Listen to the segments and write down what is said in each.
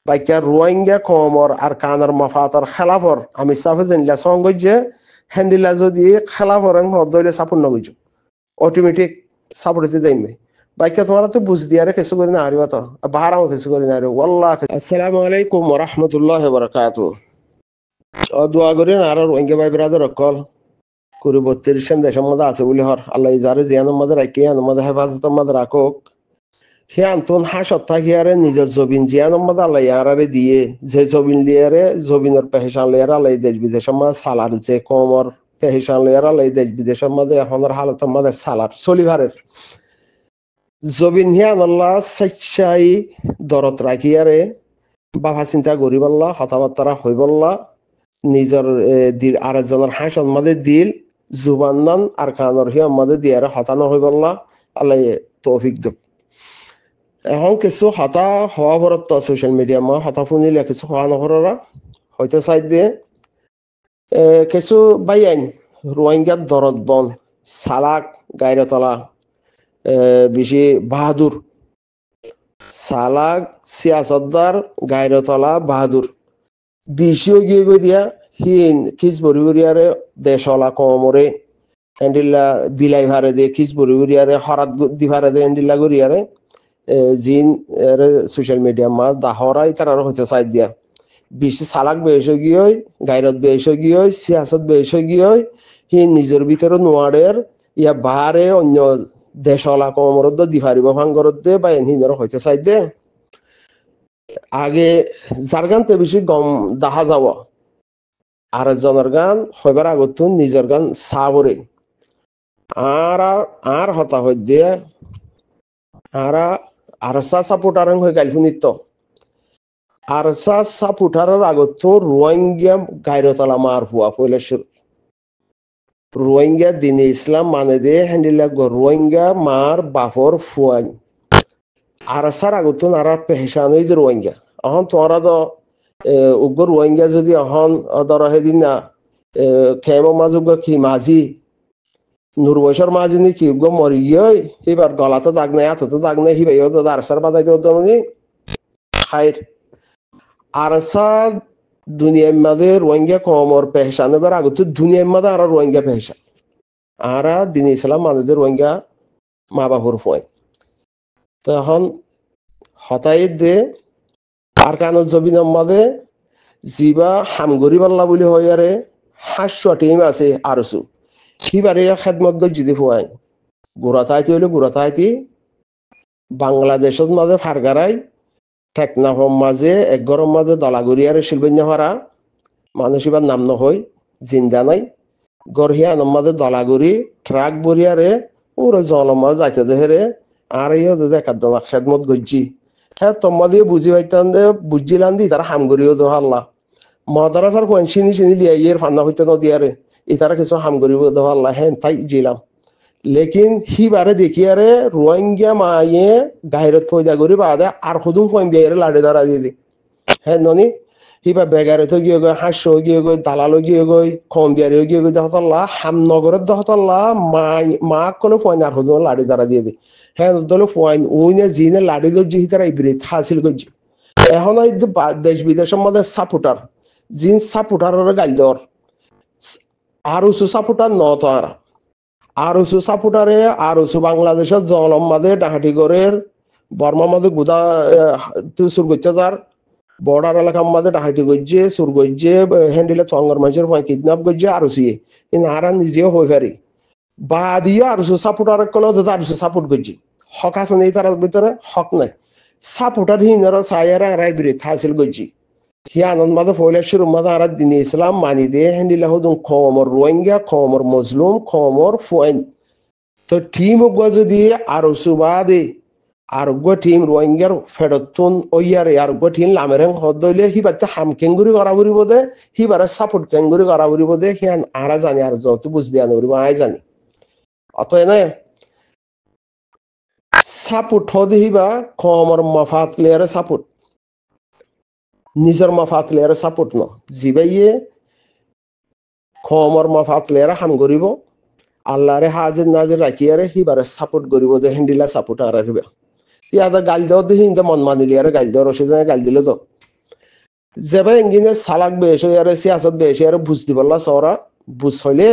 বাইকা রোহিঙ্গা কমর আর কানার মাফাতর খেলাফর আমি সাফে জানিলা সঙ্গে হ্যান্ডিলা যদি খেলাফর হদলে সাপোর্ট নবুঝু অটোমেটিক সাপোর্ট দিতে যাইবে বাইকা তোমার তো বুঝ দিয়ারে কিছু করে না হারিবা তো বাহারাও কিছু করে না ওয়াল্লাহ আসসালামু আলাইকুম ওয়া রাহমাতুল্লাহি ওয়া বারাকাতুহু দোয়া করেন আর রোহিঙ্গা ভাই ব্রাদার কল করে 32 দেশের মধ্যে আছে বলে হর আল্লাহ যারে জিয়ানের মধ্যে রাখি আমাদের হেফাজতের মধ্যে রাখুক সে আন্তন হাসত থাকিয়ারে নিজের জবিন জিয়ানের মধ্যে আল্লাহ ইয়ারে দিয়ে যে জবিন লিয়ারে জবিনের পেহেশান লিয়ারে আল্লাহ দেশ বিদেশের মধ্যে সালার যে কমর পেহেশান লিয়ারে আল্লাহ দেশ বিদেশের মধ্যে এখনের হালতের মধ্যে সালার চলিভারের জবিন হিয়ান আল্লাহ স্বেচ্ছাই দরদ রাখিয়ারে বাবা চিন্তা করিবাল্লা কথাবার্তা হইবল্লা নিজের আরেকজনের হাসন মধ্যে দিল জুবান্নান আর কানর হিয়ার মধ্যে দিয়ারে হতানো হইবল্লা আল্লাহ তৌফিক দেব এখন কিছু হতা হওয়া ভরত সোশ্যাল মিডিয়া মা হতা শুনিলে কিছু হওয়া নহরা হয়তো চাই দিয়ে কিছু বাইন রোহিঙ্গার দরদ বন সালাক গাইরতলা বেশি বাহাদুর সালাক সিয়াসতদার গাইরতলা বাহাদুর বেশিও গিয়ে গই দিয়া হিন খিস বরি বরিয়ারে দেশলা কমরে হ্যান্ডিল্লা বিলাই ভারে দে খিস বরি বরিয়ারে হরাত দি ভারে দে হ্যান্ডিল্লা গরিয়ারে জিন সোশ্যাল মিডিয়া মা দাহরাই তার হইতে চাই দিয়া বেশি সালাক বেশ গিয়ে গাইরত বেশ গিয়ে সিয়াসত বেশ গিয়ে হি নিজের ভিতরে নোয়ারের ইয়া বাহারে অন্য দেশলা কমরত দি পারিব ভাঙ্গরত দে বা হিনর হইতে চাই দে আগে যার গানতে বেশি গম দেখা যাব আর একজনের গান হইবার আগত নিজের গান সাবরে আর হতা হই দিয়ে আরসা সাপোর্টার হয়ে গাইল শুনিত আরসা সাপোর্টারের আগত রোহিঙ্গা গাইরতলা মার হুয়া পয়লা শুরু রোহিঙ্গা দিনে ইসলাম মানে দে হ্যান্ডিলা রোহিঙ্গা মার বাপর ফুয়াই আরসার আগত আর পেহচান হই যে রোহিঙ্গা এখন তোমরা তো উগ্র রোহিঙ্গা যদি এখন ধর সেদিন না খেম মাজুগ কি মাঝি নূর বৈশর মাঝি নি কি উগ্র মরি গিয়ে এবার গলাতো দাগ নাই হাততো দাগ নাই হিবাই তো আরসার বাদাই তো খাইর আরসা দুনিয়ার মাঝে রোহিঙ্গা কমর পেহচান এবার আগত দুনিয়ার মাঝে আর রোহিঙ্গা পেহচান আর দিন ইসলাম মানুষদের রোহিঙ্গা মা বাপুর ফুয়াই তখন হতাই দে আর কান জবিনের মাঝে জিবা হামগরি পাল্লা বলে হয় আরে 500 টিম আছে আরসু সিবারে খেদমত গজ যদি ফুয়াই গুড়াতাইতি হইলে গুড়াতাইতি বাংলাদেশের মাঝে ফারগারাই টেকনাফর মাঝে এক গরম মাঝে দলাগুড়িয়ারে শিলবন্যা হারা মানুষ এবার নাম নহই জিন্দা নাই গরহিয়ানোর মাঝে দলাগুড়ি ট্রাক বরিয়ারে ওরে জলম মাঝে যাইতে দেহেরে আর ইয়ে দেখার দলা খেদমত গজ্জি হ্যাঁ তোমা দিয়ে বুঝি পাইতাম দে বুঝছিলাম দি তারা হামগরিও দো হাল্লা মদারাসার কোন চিনি লিয়া ইয়ের ফান্না হইতে নদিয়ারে ইতারা কিছু হামগরিব দো হাল্লা হ্যাঁ তাই জিলাম লেকিন হিবারে দেখিয়ারে রোহিঙ্গা মায়ে গাইরত পয়দা করি বাদে আর খুদুম কইম বিয়ারে লাড়ে ধরা দিয়ে দি হ্যাঁ ননি হিবা বেগারে তো গিয়ে গই হাস্য গিয়ে গই দালালো গিয়ে গই কম বিয়ারে গিয়ে গই দহতল্লা হামনগরের দহতল্লা মা কোনো ফয়ন আর খুদুম লাড়ি ধরা দিয়ে দি হ্যাঁ দলে ফয়ন ওইনে জিনে লাড়ি দর্জি হিতারা ইব্রিত হাসিল করছি এখন এই দেশ বিদেশের মধ্যে সাপোর্টার জিন সাপোর্টারের গাল দর আর উঁচু সাপোর্টার নত আর উঁচু সাপোর্টারে আর উঁচু বাংলাদেশের জলম মাঝে ডাহাটি গড়ের বর্মা মাঝে গুদা সুর করতে যার বর্ডার এলাকার মাঝে ডাহাটি গজ্জে সুর গজ্জে হ্যান্ডিলে তঙ্গর মানুষের কিডন্যাপ গজ্জে আর উঁচিয়ে কিন্তু আর নিজেও হয়ে পারি বা দিয়ে আর উঁচু সাপোর্টার কোনো আর উঁচু সাপোর্ট করছি হক আছে নেই তার ভিতরে হক নাই সাপোর্টার হিনারা সাইয়ারা আর বিরেত হাসিল করছি হিয়ানন মাঝে পয়লা শুরু মাঝে আর দিন ইসলাম মানি দিয়ে হ্যান্ডিলা হদুম খমর রোহিঙ্গা খমর মজলুম খমর ফুয়াইন তো টিম উগ্র যদি আর সুবাদে আরোগ্য টিম রোহিঙ্গার ফেরতুন ওইয়ারে আরোগ্য টিম লামেরেং হদইলে হিবাতে হাম কেঙ্গুরি করা বুড়িব দে হিবারে সাপোর্ট কেঙ্গুরি করা বুড়িব দে হিয়ান আরা জানি আর যত বুঝ দিয়া নবরিব আই জানি অতএব না সাপোর্ট হদি হিবা খমর মাফাত লেয়ারে সাপোর্ট নিজের মাফাত লেয়ারে সাপোর্ট ন জিবাইয়ে খমর মাফাত লেয়ারে হাম করিব আল্লাহরে হাজির নাজির রাখিয়ারে হিবারে সাপোর্ট করিব দে হ্যান্ডিলা সাপোর্ট আর রাখিবা ইয়াদা গাল দাও দেখি মন মানিলি আরে গাল দাও রসিদ গাল দিলে তো যেবে এঙ্গিনে সালাক বেশ হইয়ারে সিয়াসত বেশ হইয়ারে বুঝ দিবল্লা সরা বুঝ হইলে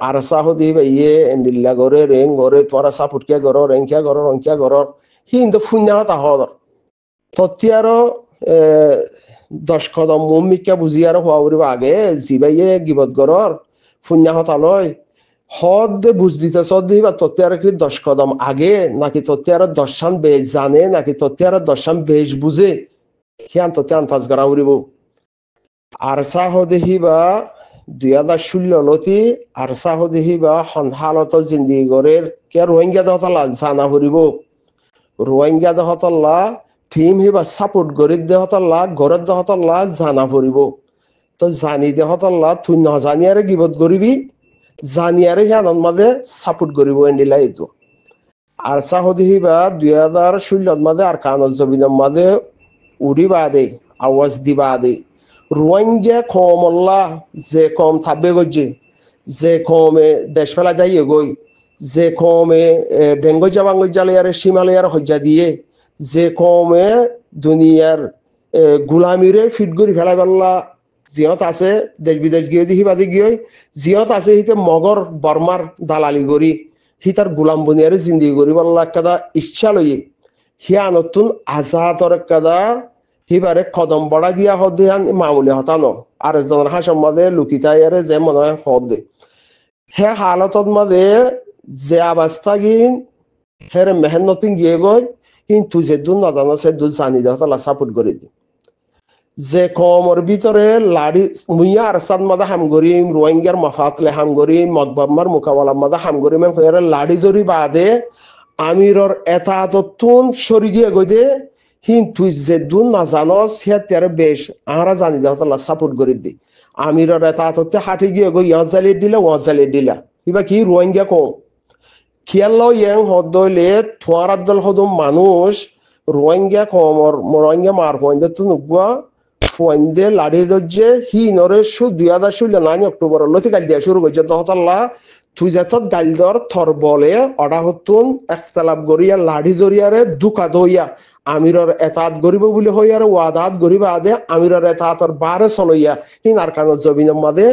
আর সাহদি ভাইয়ে এন্ডিল্লা গরে রেং গরে তোরা সাপুটকিয়া গর রেংকিয়া গর রংকিয়া গর হি কিন্তু ফুন্যা হতা হদর তত্তিয়ারও 10 কদম মুমিকা বুঝিয়ার হওয়া উড়িব আগে জিবাইয়ে গিবত গরর ফুন্যা হতা লয় হদ বুঝ দিতে সদি বা তত্তিয়ার কি 10 কদম আগে নাকি তত্তিয়ার 10 বেশ জানে নাকি তত্তিয়ার 10 বেশ বুঝে হিয়ান তত্তিয়া আন্তাজ করা উড়িব আর সাহদেহি বা 2016 লতি আর সাহদেহি বা হালত জিন্দিগি গরের কে রোহিঙ্গা দহতলা জানা ফুরিব রোহিঙ্গা দহতলা টিম হিবা সাপোর্ট গরি দেহতলা গরের দহতলা জানা ফুরিব তো জানি দেহতলা তুই নজানিয়ারে গিবত গরিবি জানিয়ারে হিয়ানন মাঝে সাপোর্ট গরিব এন্ডিলা এইটো আর সাহদেহি বা 2016 মাঝে আর কানজ জবিনের মাঝে উড়ি বাদে আওয়াজ দিবা দে রোহিঙ্গা কমল্লা যে কম থাকবে গজ্জে যে কমে দেশ ফেলা যাইয়ে গই যে কমে ডেঙ্গজা বাঙ্গজালয়ার সীমালয়ার হজ্জা দিয়ে যে কমে দুনিয়ার গুলামিরে ফিট করি ফেলাই পাল্লা জিয়ত আছে দেশ বিদেশ গিয়ে দেখি বাদে গিয়ে জিয়ত আছে হিতে মগর বর্মার দালালি করি হি তার গুলাম বনিয়ারে জিন্দিগি করি পাল্লা কাদা ইচ্ছা লইয়ে হিয়া নতুন আজাদর কাদা হিবারে কদম বড়া দিয়া হদিয়ান মামুলি হতানো আর একজনের হাসর মাঝে লুকিতাইয়ারে যে মনে হয় হদে হে হালতত মাঝে যে অবস্থা গিন হের মেহনতিন গিয়ে গই কিন্তু যে দু নাজানো সে দু জানি দেওয়া সাপোর্ট করে দি যে কমর ভিতরে লাড়ি মুইয়া আর সাদ মাদা হাম গরিম রোহিঙ্গার মাফাতলে হাম গরিম মকবাম্মার মোকাবেলা মাদা হাম গরিম লাড়ি ধরি বাদে আমিরর এটা তুন সরি গিয়ে গই দে কিন্তু যে দুন না জানস সিয়ার বেশ আমরা জানি দেওয়া সাপোর্ট করে দি আমিরর এটা হতে হাঁটি গিয়ে গই ইয়াজালি দিলা ওয়াজালি দিলা কিবা কি রোহিঙ্গা কম খেয়াল ইয়াং হদলে থোয়ারাত দল হদম মানুষ রোহিঙ্গা কমর রোহিঙ্গা মার পয়েন্টে তো নুগুয়া পয়েন্টে লাড়ি দজ্জে হি নরে 2016 অক্টোবর লতি গাল দিয়া শুরু করছে তহতাল্লা তুই যাতত গাল দর থর বলে অডা হতুন একতলাপ গরিয়া লাড়ি জরিয়ারে দুকা দইয়া আমিরর এতাত গরিব বলে হইয়ারে ওয়াদাত গরিব আদে আমিরর এতাতর বারে চলইয়া হিন আর কানত জবিনের মাদে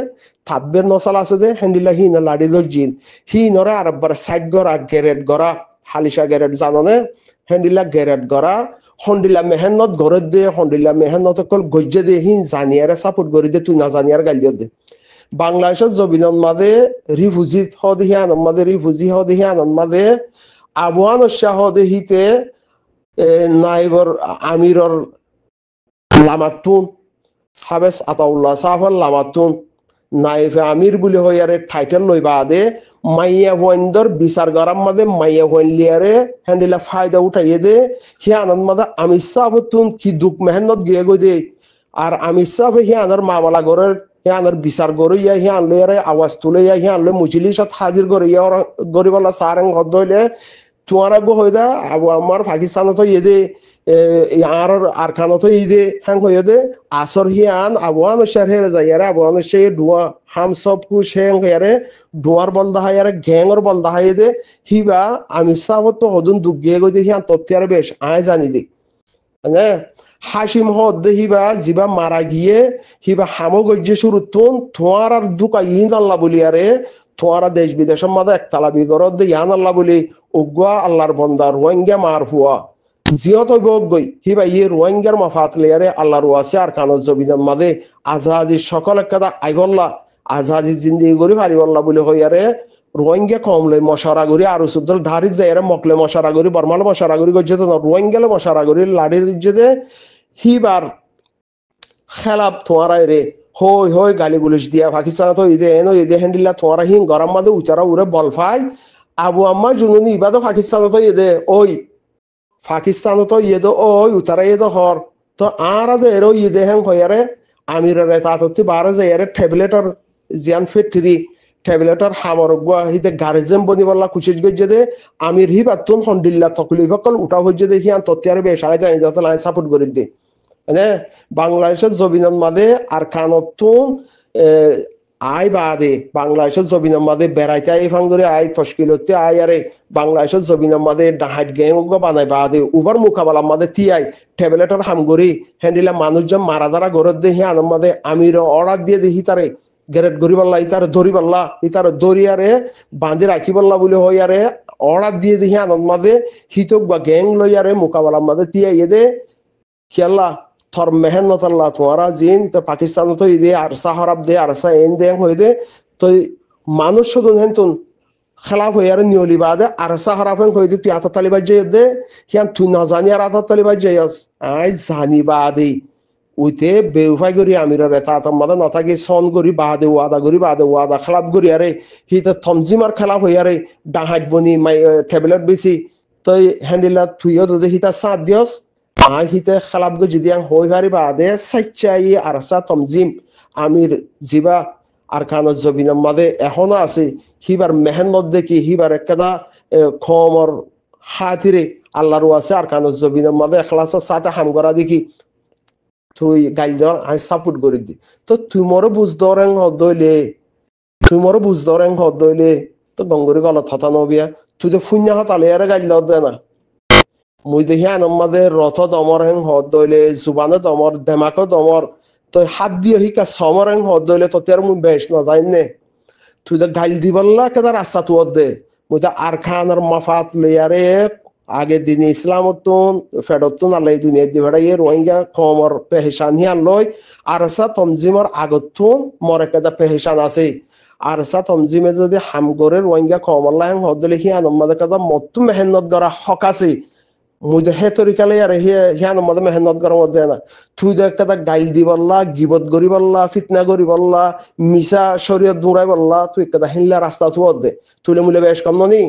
থাব্বের নসাল আছে দে হেন্ডিলা হিন লাড়ি দর্জিন হি নরে আর একবার সাইড গড়া গেরেট গড়া হালিশা গেরেট জাননে হেন্ডিলা গেরেট গড়া হন্ডিলা মেহনত গড়ে দে হন্ডিলা মেহনত কল গজ্জে দে হিন জানিয়ারে সাপোর্ট গড়ি দে তুই না জানিয়ার গাল দে বাংলাদেশের জবিনের মাঝে রিফুজি হদিহিয়ান মাঝে রিফুজি হদিহিয়ান মাঝে আবহান শাহ হদিহিতে নাইবর আমিরর লামাতুন হাবেস আতাউল্লাহ সাহাবার লামাতুন নাইফে আমির বলে হইয়ারে টাইটেল লই বাদে মাইয়া ওয়াইন্দর বিচার গরাম মাঝে মাইয়া ওয়াইন লিয়ারে হ্যান্ডিলা ফায়দা উঠাইয়ে দে হিয়ানন মাঝে আমির সাহাবতুন কি দুঃখ মেহনত গিয়ে গই দে আর আমির সাহাব হিয়ানোর মামলা গরের হিয়ানোর বিচার গড়িয়া হিয়ান লইয়ারে আওয়াজ তুলে হিয়ান লই মুজলিসত হাজির গড়িয়া গরিবাল্লা সারেং হদ হইলে তোমার গো হইদা আবু আমার পাকিস্তানত ইয়ে আর আরখানত ইদে হ্যাং হয়ে দে আসর হিয়ান আবহান হেরে যাইয়ারে আবহান সে ডুয়া হাম সব কুশ হেং হইয়ারে ডুয়ার বলদা হাইয়ারে গ্যাংর বলদা হাইয়ে দে হিবা আমি সাবত হদুন দুগিয়ে গই দে হিয়ান তথ্যার বেশ আয় জানি দে হ্যাঁ হাসিম হদ হিবা জিবা মারা গিয়ে হিবা হামো গজ্জে শুরু তোমার আর দুকা ইন আল্লাহ বলিয়ারে তোমারা দেশ বিদেশের মাঝে একতলা বিগরত দে ইয়ান আল্লাহ বলি উগুয়া আল্লাহর বন্দা রোহিঙ্গা মার হুয়া জিয়ত গই হিবা ইয়ে রোহিঙ্গার মাফাত লেয়ারে আল্লাহর ওয়াসে আর কানজ জবিনের মাঝে আজহাজি সকল একটা আইবল্লা আজহাজি জিন্দিগি করি পারিবল্লা বলে হইয়ারে রোহিঙ্গা কমলে মশারা করি আর সুদল ঢারিক যাইয়ারে মকলে মশারা করি বর্মালে মশারা করি গজ্জে তো রোহিঙ্গালে মশারা করি লাড়ি যে হিবার খেলাপ তোমারা রে হই হই গালি গুলিশ দিয়া পাকিস্তান তো ইদে এনো ইদে হ্যান্ডিলা তোমারা হিং গরম মাদে উতারা উড়ে বল ফাই আবু আম্মা জুনুনি ইবাদো পাকিস্তান তো ইদে ওই পাকিস্তান তো ইয়েদো ওই উতারা ইয়েদো হর তো আর আদে এরো ইদে হ্যাং হইয়ারে আমিরের তাততি বারে যাইয়ারে ট্যাবলেটর জিয়ান ফেটরি ট্যাবলেটর হামর গুয়া হিতে গার্জেন বনি বল্লা কুচিজ গজ্জে দে আমির হি বাতুন হন্ডিল্লা তকলিফ কল উঠা হজ্জে দে হিয়ান তত্যারে বেশ আগে যাই যত লাই সাপোর্ট করে দে বাংলাদেশের জবিনের মাঝে আর কানতুন আই বাদে বাংলাদেশের জমিনের মাঝে বেড়াইতে আই ফাঙ্গুরে আই তশকিলতে আই আরে বাংলাদেশের জমিনের মাঝে ডাহাট গেম বানাই বাদে উবার মোকাবেলার মাঝে তিয়াই ট্যাবলেটের হামগরি হ্যান্ডিলা মানুষজন মারা দ্বারা গরত দেখি আনম মাঝে আমির অর্ডার দিয়ে দেখি তারে গ্রেড গরি পাল্লা ইতার দড়ি পাল্লা ইতার দড়িয়ারে বাঁধে রাখি পাল্লা বলে হইয়ারে অর্ডার দিয়ে দেখি আনন্দ মাঝে হিতক বা গ্যাং লইয়ারে মোকাবেলার মাঝে তিয়াই দে খেলা থর মেহনত আল্লাহ তোমারা জিন তো পাকিস্তান তো ইদে আরসা হরাব দে আরসা এন দে হই দে তো মানুষ শুধু হেনতুন খেলাফ হইয়ার নিয়লি বাদে আরসা হরাব হেন কই দে তুই আতা তালিবাজ যে দে হিয়ান তুই না জানি আর আতা তালিবাজ যে আই জানি বাদে উইতে বেউফাই করি আমিরের এটা তোমাদের নথাকি সন করি বাদে ওয়াদা খেলাফ করি আরে হিতে থমজিমার খেলাফ হইয়ারে ডাহাট বনি মাই ট্যাবলেট বেশি তো হ্যান্ডিলা তুইও তো হিতা সাথ দিয়স হিতে খেলাফ গো যদি হই পারি বাদে সাইচাই আরসা তমজিম আমির জিবা আর কানত জবিনের মাঝে এখনো আছে হিবার মেহনত দেখি হিবার একটা খমর হাতিরে আল্লাহর আছে আর কানত জবিনের মাঝে এখলাসের সাথে হাম করা দেখি তুই গাইল দেওয়ার আমি সাপোর্ট করে দি তো তুমরও বুঝ দরেং হদইলে তুমরও বুঝ দরেং হদইলে তো গঙ্গরি গলত হতা নবিয়া তুই তো ফুন্যা হতালে আরে গাইল দে না মুই দেখি আনম মাঝে রথ দমর হেং হদ দইলে জুবানে দমর দেমাকো দমর তো হাত দিয়ে হিকা সমর হেং হদ দইলে তো তের মুই বেশ না যাই নে তুই তো গাইল দিবল্লা কেদার রাস্তা তুই দে মুই তো আর খানার মাফাত লেয়ারে আগে দিন ইসলামতুন ফেডতুন আল্লাহ দুনিয়া দিবাড়া ইয়ে রোহিঙ্গা কমর পেহেশান হিয়ান লই আরসা তমজিমর আগতুন মর একটা পেহেশান আছে আরসা তমজিমে যদি হাম করে রোহিঙ্গা কমল্লা হেং হদ দইলে হিয়ান মাঝে কাদা মত্তু মেহনত করা হক আছে মুই হে তরিকালে আর হিয়ান মধ্যে মেহনত করার মধ্যে না তুই তো একটা গাইল দি বললা গিবত করি বললা ফিতনা করি বললা মিশা শরীয়ত দৌড়াই বললা তুই একটা হিল্লা রাস্তা তুই দে তুলে মুলে বেশ কম নি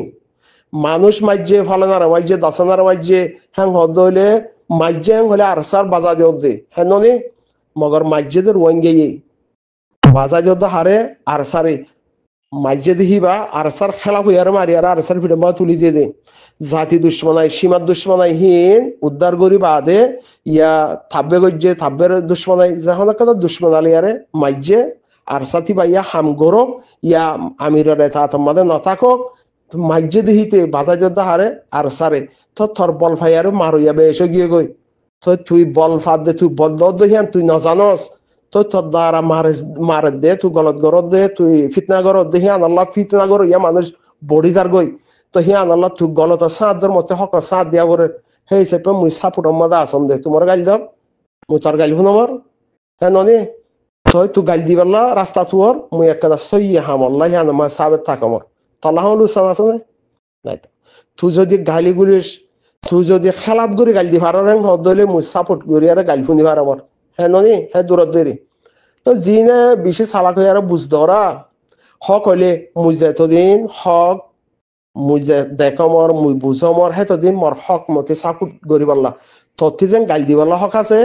মানুষ মাইজে ফালানার মাইজে দাসানার মাইজে হ্যাং হদ হইলে মাইজে হ্যাং হলে আরসার বাজা দিয়ে দে হ্যাঁ নি মগর মাইজেদের ওয়াঙ্গে বাজা দিয়ে হারে আরসারে মাইজে দেখিবা আরসার খেলা হইয়ারে মারি আর আরসার ফিরে তুলি দিয়ে দে জাতি দুশ্মনাই সীমার দুশ্মনাই হীন উদ্ধার করি বাদে ইয়া থাব্বে গজ্জে থাব্বের দুশ্মনাই যখন একটা দুশ্মন আলিয়ারে মাইজে আর সাথী বা ইয়া হাম গরক ইয়া আমিরের এটা তোমাদের নথাকক মাইজে দেহিতে বাধা যোদ্ধা হারে আর সারে তো থর বল ফাইয়ারে মারুইয়া বেশ গিয়ে গই তো তুই বল ফাদ দে তুই বল দহিয়ান তুই না জানস তো তোর দ্বারা মারে দে তুই গলত গরত দে তুই ফিতনা গরত দে হিয়ান আল্লাহ ফিতনা গর ইয়া মানুষ বড়ি যার গই তো হিয়ান আল্লাহ তুই গলত সাঁতদের মধ্যে হক সাঁত দিয়া করে সেই হিসেবে মুই সাপুটের মধ্যে আসম দে তোমার গাইল যাও মুই তোর গাইল শুন আমার হ্যাঁ ননি তই তুই গাইল দি পারলা রাস্তা তোর মুই একটা সই হাম আল্লাহ হিয়ান আমার সাবেত থাক আমার তল্লাহ লুসান আছে না নাই তুই যদি গালি গুলিস তুই যদি খেলাপ করে গাইল দি ভাড়া রেং হদ দইলে মুই সাপোর্ট করি আর গাইল শুনি ভাড়া আমার হ্যাঁ ননি হ্যাঁ দূরত দেরি তো যি নে বেশি চালাক হয়ে আর বুঝ ধরা হক হইলে মুই যেতদিন হক মুই যে দেখমর মুই বুঝমর হেতদিন মর হক মতে সাপোর্ট করি পারলা তথ্য যেন গাইল দিবাল্লা হক আছে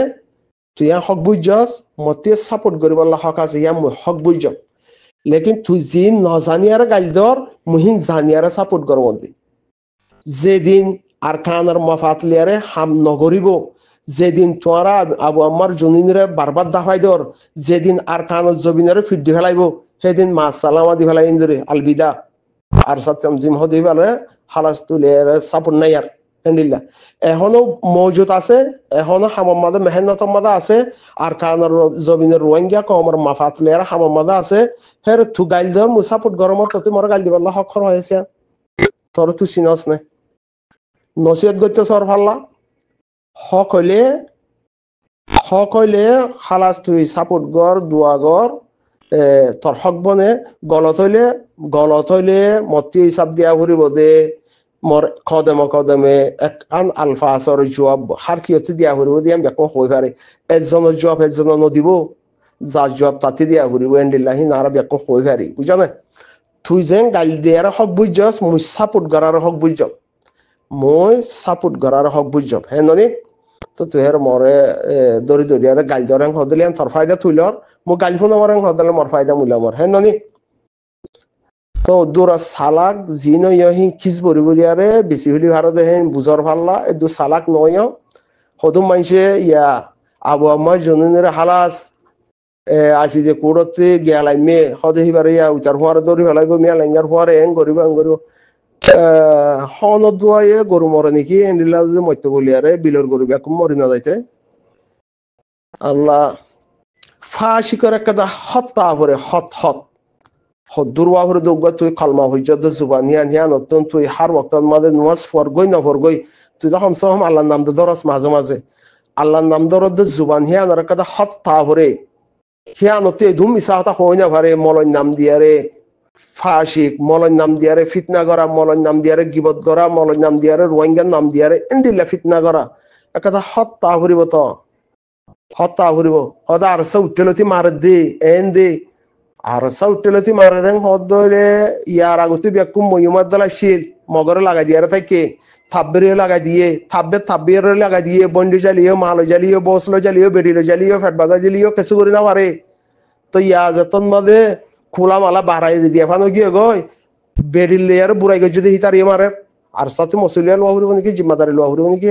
তুই হক বুঝছস মতে সাপোর্ট করি পারলা হক আছে ইয়া মুই হক বুঝছ লেকিন তুই যি নজানিয়ার গাইল দর মুহিন জানিয়ারে সাপোর্ট করব যেদিন আর খানার মাফাতলিয়ারে হাম নগরিব যেদিন তোরা আবু আম্মার জনিনরে বারবার দাফাই দর যেদিন আর খানের জবিনরে ফিডি ফেলাইব সেদিন মা সালামা দি ফেলাই ইনজুরি আলবিদা আর সাথে জিম হদি বলে হালাস তুলে সাপোর্ট নাই আর হ্যান্ডিল্লা এখনো মজুদ আছে এখনো হামার মাঝে মেহনতের মাঝে আছে আর কানার জমিনের রোহিঙ্গা কমর মাফাত লেয়ার হামার মাঝে আছে হের তু গাইল দেওয়ার মু সাপোর্ট গরমত তুই মর গাইল দিবার হক হয়েছে তোর তুই চিনস না নসিহত করতে সর ফাল্লা হক হইলে হালাস তুই সাপোর্ট গর দোয়া গর তোর হক বনে গলত হইলে মতি হিসাব দিয়া ফুরিব দে মর কদমে এক আন আলফা আসর জবাব হার কিয়তে দিয়া ফুরিব দিয়ে আমি হই পারে একজনের জবাব একজনের নদিব যার জবাব তাতে দিয়া ফুরিব এন্ডিল্লাহি নারা ব্যাক হই পারি বুঝা না তুই যেন গাইল দেয়ার হক বুঝছস মুই সাপোর্ট করার হক বুঝছ মই সাপোর্ট করার হক বুঝছ হ্যাঁ ননি তো তুই হের মরে দরি দরিয়ারে গাইল দেওয়ার হদলে তোর ফায়দা তুইলর মো গাইল ফোন আমার হদলে মর ফায়দা মুইলা মর হ্যাঁ ননি তো দূরা সালাক জিন ইহিন খিস বরি বরিয়ারে বেশি হলি ভারতে হেন বুঝর ফাল্লা এ দু সালাক নয় হদুম মাইছে ইয়া আবু আম্মার জনুনের হালাস আসি যে কুড়তে গিয়ালাই মে হদে হিবারে ইয়া উচার হওয়ারে দৌড়ি ফেলাইব মেয়া লাইঙ্গার হওয়ারে এং করিব এং করিব হনত দুয়াইয়ে গরু মরে নাকি এন্ডিলা যদি মত্য বলিয়ারে বিলর গরু বেকুম মরি না যাইতে আল্লাহ ফাঁসি করে একটা হত্যা করে হত দুর্বা করে দৌগা তুই কালমা হইজত জুবান হিয়া নতুন তুই হার ওয়াক্তার মাঝে নামাজ ফরগই না ফরগই তুই তো কমসে কম আল্লাহর নাম ধরস মাঝে মাঝে আল্লাহর নাম ধরত জুবান হিয়া আর একটা হত্যা করে হিয়া নতে ধুম মিশা হতা হই না পারে মলন নাম দিয়ারে ফাঁসিক মলন নাম দিয়ারে ফিতনা করা মলন নাম দিয়ারে গিবত করা মলন নাম দিয়ারে রোহিঙ্গার নাম দিয়ারে এন্ডিল্লা ফিতনা করা একটা হত্যা করিব তো হত্যা করিব হদা আর সে উঠেলতি মারে দে এন দে আর সে উঠেলতি মারে রেং হদ ধরে ইয়ার আগতে বেকুম ময়ুমার দলা শিল মগরে লাগাই দিয়ারে থাকে থাব্বেরে লাগাই দিয়ে থাব্বেরে লাগাই দিয়ে বন্ডি জ্বালিয়ে মালো জ্বালিয়ে বসলো জ্বালিয়ে বেডিলো জ্বালিয়ে ফেট বাজা জ্বালিয়ে কিছু করে না পারে তো ইয়া যতন মাঝে খোলা মালা বাড়াই দিয়ে ফানো গিয়ে গই বেডিল লেয়ার বুড়াই গই যদি হিতারিয়ে মারে আর সাথে মসুলিয়া লোয়া হরিব নাকি জিম্মাদারি লোয়া হরিব নাকি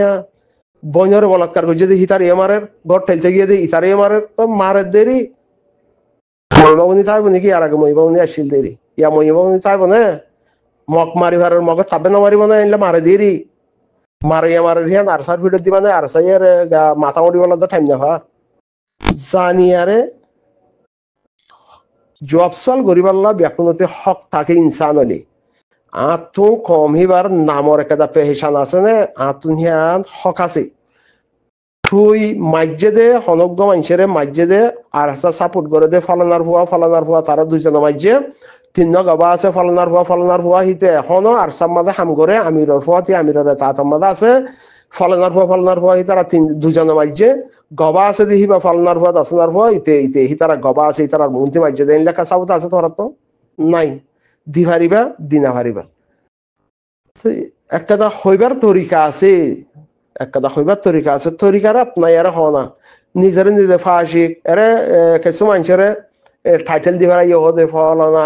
বঞ্জরে বলাৎকার করে যদি হিতারিয়ে মারে ঘর ঠেলতে গিয়ে দিয়ে ইতারিয়ে মারে তো মারে দেরি মহিবাবনী থাকবো নাকি আর আগে মহিবাবনী আসছিল দেরি ইয়া মহিবাবনী থাকবো না মগ মারি ভারের মগ থাকবে না মারিব না এলে মারে দেরি মারিয়া মারে হিয়ান আর সার ভিডিও দিবা না আর সাইয়ের মাথা মরি বলা তো টাইম দেখা জানিয়ারে জব সল গরিবাল্লা ব্যাকুনতে হক থাকে ইনসান হলি আতুন কম হিবার নামর একটা পেহেশান আছে না আতুন হিয়ান হক আছে তুই মাজ্জেদে হনগ্য মানুষের মাজ্জেদে আর হাসা সাপোর্ট করে দে ফলানার হুয়া তারা দুইজন মাজ্জে তিন গবা আছে ফলানার হুয়া হিতে এখনো আর সাম মাঝে হাম করে আমিরর হুয়াতে আমিরর তাতার মাঝে আছে ফলানার হুয়া হিতারা দুজন মাজ্জে গবা আছে দেখিবা ফলানার হুয়া দাসনার হুয়া ইতে হিতারা গবা আছে হিতারা মন্ত্রী মাজ্জে দেন লেখা সাউথ আছে তোরা তো নাই দি ভারিবা দিনা ভারিবা একটা হইবার তরিকা আছে একটা হইবার তরিকা আছে তরিকার আপনার এরা হওয়া না নিজে ফাঁসি এরে কিছু মানুষের টাইটেল দিবার ইয়ে দে ফলানা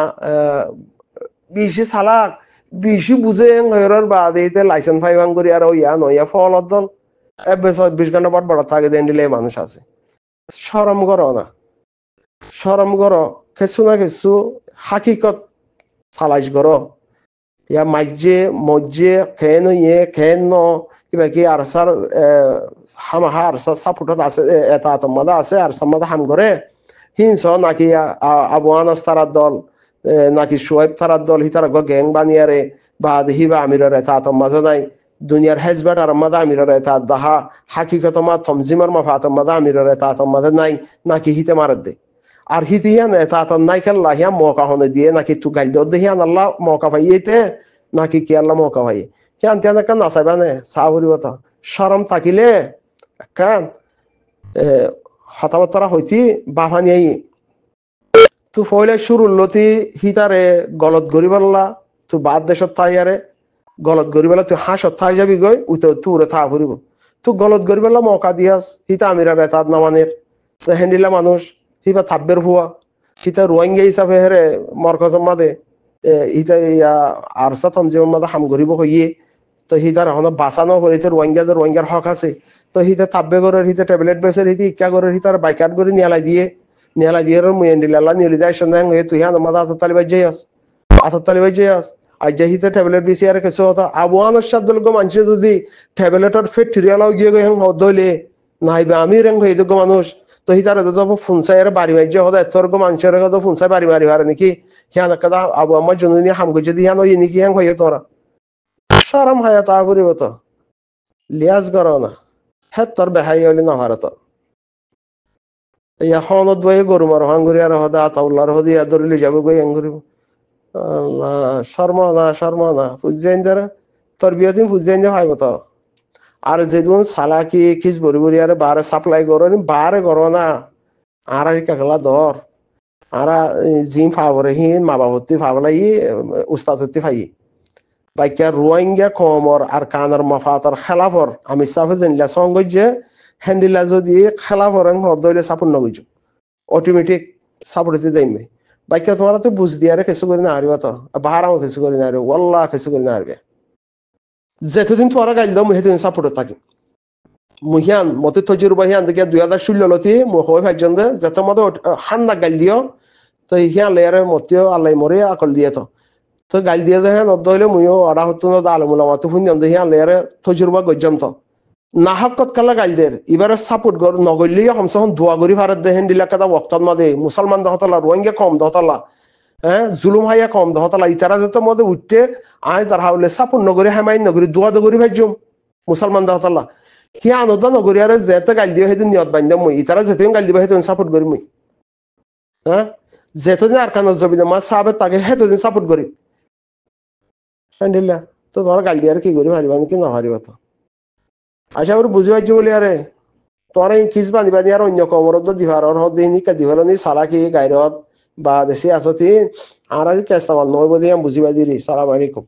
বেশি চালাক বেশি বুঝে হইরার বাদে লাইসেন্স ফাইবাং করি আর ইয়া নয়া ফলত দল 20 ঘন্টা পর বড় থাকে দেন দিলে মানুষ আছে শরম করো না শরম করো কিছু না কিছু হাকিকত চালাইস করো ইয়া মজ্জে খেন খেন ন কিবা কি আর সার হামাহা আর সাপুটত আছে এটা তোমাদা আছে আর সামাদা হাম করে হিংস নাকি আবু আনাস তারার দল নাকি সোয়েব তারার দল হিতারা গ্যাং বানিয়ারে বা দেহিবা আমিরের এটা তোমাজা নাই দুনিয়ার হেজবাট আর মাদা আমিরের এটা দাহা হাকিকত মা থমজিমার মা ফাতম মাদা আমিরের এটা তোমাদা নাই নাকি হিতে মারত দে আর হিতে হিয়ান এটা নাই খেলা হিয়া মৌকা হনে দিয়ে নাকি তু গাইল দে হিয়ান আল্লাহ মৌকা পাইয়েতে নাকি কি আল্লাহ মৌকা পাইয়ে হিয়ান তিয়ান একটা নাচাইবা নে চাহরিব তো সরম থাকিলে কান হতাবতারা হইতি বাফানি তু ফইলে শুরুর লতি হিতারে গলত গরিবাল্লা তু বাদ দেশত থাইয়ারে গলত গরিবাল্লা তুই হাসত থাই যাবি গই উতে তুরে থা ফুরিব তু গলত গরিবাল্লা মৌকা দিয়াস হিতা আমিরারে তাত নামানের হেন্ডিলা মানুষ হিবা থাব্বের হুয়া হিতা রোহিঙ্গা হিসাবে হেরে মরকজম মাদে হিতা আর সাথম জীবন মাদে হাম গরিব হইয়ে তো হিতার এখন বাঁচানো করে রোহিঙ্গার হক আছে তো হিতে থাব্বে গরের হিতে ট্যাবলেট বেসের হিতে ইক্কা গরের হিতার বাইকাট করে নিয়ালাই দিয়ে মুয়েন্ডিলা নিয়ে যায় সন্ধান হয়ে তুই হ্যাঁ মাদা আততালি বাজ্যে আস আর যে হিতে ট্যাবলেট বেশি আর কিছু হতো আবহাওয়ার সাথে মানুষের যদি ট্যাবলেটের ফেট ঠিরিয়ালাও গিয়ে গই হদলে নাইবে আমি রেং হয়ে যোগ্য মানুষ তো হিতারে তো ফুনসাই বাড়ি মাইজ হদা এত মানুষের ফুনসাই বাড়ি মারি হারে নাকি হিয়ান একটা আবু আমার জননী হাম গো যদি হিয়ান ওই নাকি হ্যাঁ হয়ে তোরা সরম হায়া তা করিব তো লিয়াজ করো না হ্যাঁ তোর বেহাই হইলে না হারে তো এখনত বই গরু মার হাঙ্গুরি আর হদা আতাউল্লাহর হদি ধরিলে যাব গই হাঙ্গুরিব শর্মা না ফুজাইন যারা তোর বিয়ে দিন ফুজাইন যা হাইব তো আর যেদিন সালাকি খিস বরি আর বারে সাপ্লাই করো বারে করো না আর কাকলা ধর আর জিম ফাবরে হিন মা বাবতি ফাবলাই উস্তাদ হতে ফাই বাইকা রোহিঙ্গা কমর আর কানার মাফাতর খেলাফর আমি সাফে জানিলা সঙ্গ যে হ্যান্ডিলা যদি খেলাফর হদলে সাপোর্ট না বুঝো অটোমেটিক সাপোর্ট হতে যাইবে বাইকা তোমার তো বুঝ দিয়ারে কিছু করে না হারিবা তো বাহারাও কিছু করে না হারিবে ওয়াল্লাহ কিছু করে না হারবে যেতদিন তোরা গাইল দাও সেতদিন সাপোর্টে থাকি মুহিয়ান মতে তজুরবা হিয়ান দেখে 2016 লতি হয়ে ভাইজন দে যাতে মতো হান না গাল দিও তো হিয়ান লেয়ারে মতিও আল্লাহ মরে আকল দিয়ে তো গাল দিয়ে দেখেন অদ্দইলে মুইও অড়া হতো না আলমুলা মাতো শুনিয়ান দে হিয়ান লেয়ারে তজুরবা গজ্জন্ত নাহকত কালা গাইলদের এবারে সাপোর্ট গর নগরলি কমসে দোয়া করি ভারত দেহেন দিলা কাদা ওয়াক্তাত মাদে মুসলমান দহতলা রোহিঙ্গা কম দহতলা হ্যাঁ জুলুম হাইয়া কম দহতলা ইতারা যেতে মধ্যে উঠতে আয় তার হাউলে সাপোর্ট নগরী হামাইন নগরী দোয়া দগরি ভাইজুম মুসলমান দহতলা কি আনন্দ নগরী আর যেতে গাল দিয়ে সেদিন নিয়ত বান্ধব মই ইতারা যেতে গাল দিবা সেদিন সাপোর্ট করি মই হ্যাঁ যেতদিন আর কানত যাবি না মা সাহেবের তাকে সেতদিন সাপোর্ট করি দিলা তো তোমার গাল দিয়ে আর কি করি হারিবা নাকি না হারিবা তো আশা করি বুঝি পাইছো বলি আরে তোর এই কিস বান্ধি বান্ধি আর অন্য কমরত দিভার দিনিকা দিভারনি সালাকি গাইরত বা দেশে আসতি আর কেস আমার নয় বদি বুঝি বাদি সালাম আলাইকুম